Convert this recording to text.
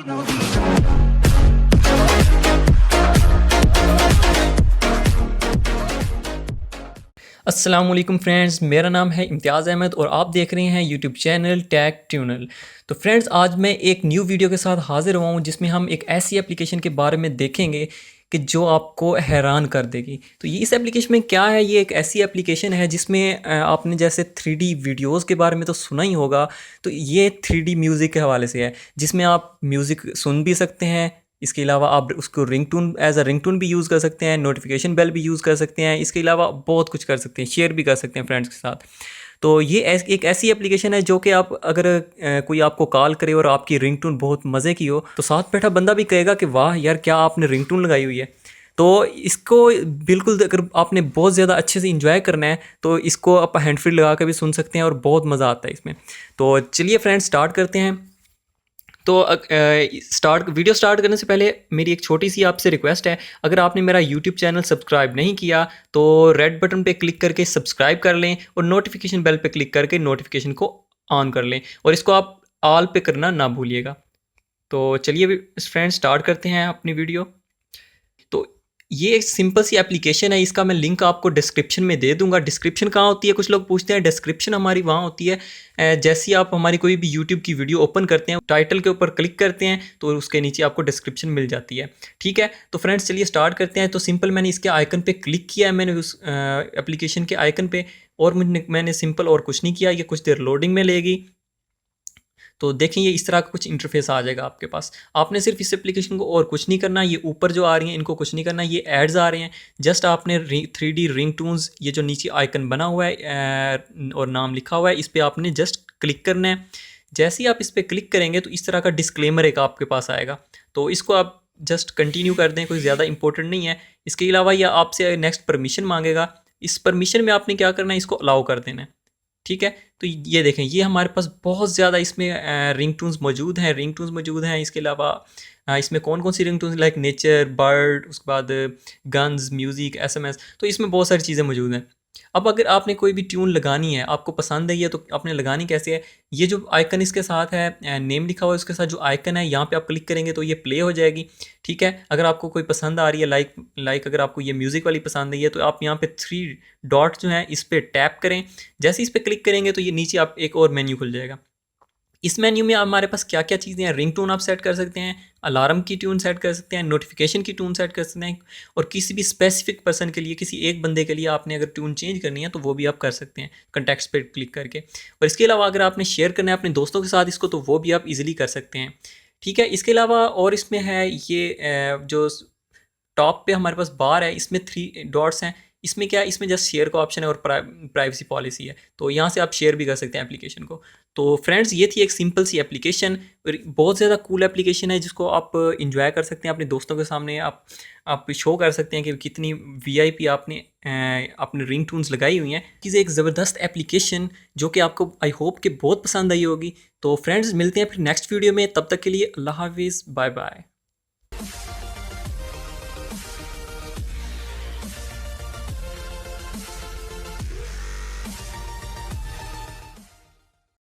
अस्सलाम वालेकुम फ्रेंड्स, मेरा नाम है इम्तियाज़ अहमद और आप देख रहे हैं यूट्यूब चैनल टेक ट्यूनल। तो फ्रेंड्स, आज मैं एक न्यू वीडियो के साथ हाज़िर हुआ हूँ जिसमें हम एक ऐसी एप्लीकेशन के बारे में देखेंगे कि जो आपको हैरान कर देगी। तो ये इस एप्लीकेशन में क्या है, ये एक ऐसी एप्लीकेशन है जिसमें आपने जैसे 3D वीडियोस के बारे में तो सुना ही होगा। तो ये 3D म्यूज़िक के हवाले से है जिसमें आप म्यूज़िक सुन भी सकते हैं। इसके अलावा आप उसको रिंगटोन एज अ रिंगटोन भी यूज़ कर सकते हैं, नोटिफिकेशन बेल भी यूज़ कर सकते हैं। इसके अलावा बहुत कुछ कर सकते हैं, शेयर भी कर सकते हैं फ्रेंड्स के साथ। तो ये एक ऐसी एप्लीकेशन है जो कि आप अगर कोई आपको कॉल करे और आपकी रिंगटोन बहुत मज़े की हो तो साथ बैठा बंदा भी कहेगा कि वाह यार, क्या आपने रिंगटोन लगाई हुई है। तो इसको बिल्कुल, अगर आपने बहुत ज़्यादा अच्छे से इंजॉय करना है तो इसको आप हैंड फ्री लगा कर भी सुन सकते हैं और बहुत मज़ा आता है इसमें। तो चलिए फ्रेंड्स, स्टार्ट करते हैं। तो वीडियो स्टार्ट करने से पहले मेरी एक छोटी सी आपसे रिक्वेस्ट है, अगर आपने मेरा यूट्यूब चैनल सब्सक्राइब नहीं किया तो रेड बटन पे क्लिक करके सब्सक्राइब कर लें और नोटिफिकेशन बेल पे क्लिक करके नोटिफिकेशन को ऑन कर लें और इसको आप ऑल पे करना ना भूलिएगा। तो चलिए फ्रेंड्स, स्टार्ट करते हैं अपनी वीडियो। तो ये एक सिंपल सी एप्लीकेशन है, इसका मैं लिंक आपको डिस्क्रिप्शन में दे दूंगा। डिस्क्रिप्शन कहाँ होती है, कुछ लोग पूछते हैं। डिस्क्रिप्शन हमारी वहाँ होती है जैसे ही आप हमारी कोई भी यूट्यूब की वीडियो ओपन करते हैं, टाइटल के ऊपर क्लिक करते हैं तो उसके नीचे आपको डिस्क्रिप्शन मिल जाती है। ठीक है, तो फ्रेंड्स चलिए स्टार्ट करते हैं। तो सिंपल मैंने इसके आइकन पे क्लिक किया है, मैंने उस एप्लीकेशन के आइकन पे, और मैंने सिंपल और कुछ नहीं किया। ये कुछ देर लोडिंग में लेगी तो देखें, ये इस तरह का कुछ इंटरफेस आ जाएगा आपके पास। आपने सिर्फ इस एप्लीकेशन को और कुछ नहीं करना। ये ऊपर जो आ रही हैं इनको कुछ नहीं करना, ये एड्स आ रहे हैं। जस्ट आपने 3D रिंग टून्स, ये जो नीचे आइकन बना हुआ है और नाम लिखा हुआ है, इस पर आपने जस्ट क्लिक करना है। जैसे ही आप इस पर क्लिक करेंगे तो इस तरह का डिस्क्लेमर एक आपके पास आएगा, तो इसको आप जस्ट कंटिन्यू कर दें, कोई ज़्यादा इंपॉर्टेंट नहीं है। इसके अलावा यह आपसे नेक्स्ट परमिशन मांगेगा। इस परमिशन में आपने क्या करना है, इसको अलाउ कर देना है। ठीक है, तो ये देखें, ये हमारे पास बहुत ज़्यादा इसमें रिंगटोन्स मौजूद हैं। इसके अलावा इसमें कौन कौन सी रिंगटोन्स, लाइक नेचर, बर्ड, उसके बाद गन्स, म्यूज़िक, एसएमएस, तो इसमें बहुत सारी चीज़ें मौजूद हैं। अब अगर आपने कोई भी ट्यून लगानी है, आपको पसंद है ये, तो आपने लगानी कैसे है। ये जो आइकन इसके साथ है, नेम लिखा हुआ है, उसके साथ जो आइकन है यहाँ पे आप क्लिक करेंगे तो ये प्ले हो जाएगी। ठीक है, अगर आपको कोई पसंद आ रही है, लाइक अगर आपको ये म्यूज़िक वाली पसंद है तो आप यहाँ पे 3 डॉट जो है इस पर टैप करें। जैसे इस पर क्लिक करेंगे तो ये नीचे आप एक और मेन्यू खुल जाएगा। इस मेन्यू में हमारे पास क्या क्या चीज़ें हैं, रिंग टोन आप सेट कर सकते हैं, अलार्म की ट्यून सेट कर सकते हैं, नोटिफिकेशन की ट्यून सेट कर सकते हैं, और किसी भी स्पेसिफिक पर्सन के लिए, किसी एक बंदे के लिए आपने अगर ट्यून चेंज करनी है तो वो भी आप कर सकते हैं कॉन्टैक्ट्स पे क्लिक करके। और इसके अलावा अगर आपने शेयर करना है अपने दोस्तों के साथ इसको, तो वो भी आप इजीली कर सकते हैं। ठीक है, इसके अलावा और इसमें है ये जो टॉप पे हमारे पास बार है, इसमें 3 डॉट्स हैं। इसमें क्या है, इसमें जस्ट शेयर का ऑप्शन है और प्राइवेसी पॉलिसी है, तो यहाँ से आप शेयर भी कर सकते हैं एप्लीकेशन को। तो फ्रेंड्स, ये थी एक सिंपल सी एप्लीकेशन, बहुत ज़्यादा कूल एप्लीकेशन है जिसको आप इंजॉय कर सकते हैं अपने दोस्तों के सामने। आप शो कर सकते हैं कि कितनी वीआईपी आपने अपने रिंग टून्स लगाई हुई हैं। कि एक ज़बरदस्त एप्लीकेशन जो कि आपको आई होप कि बहुत पसंद आई होगी। तो फ्रेंड्स, मिलते हैं फिर नेक्स्ट वीडियो में, तब तक के लिए अल्लाह हाफिज़, बाय बाय।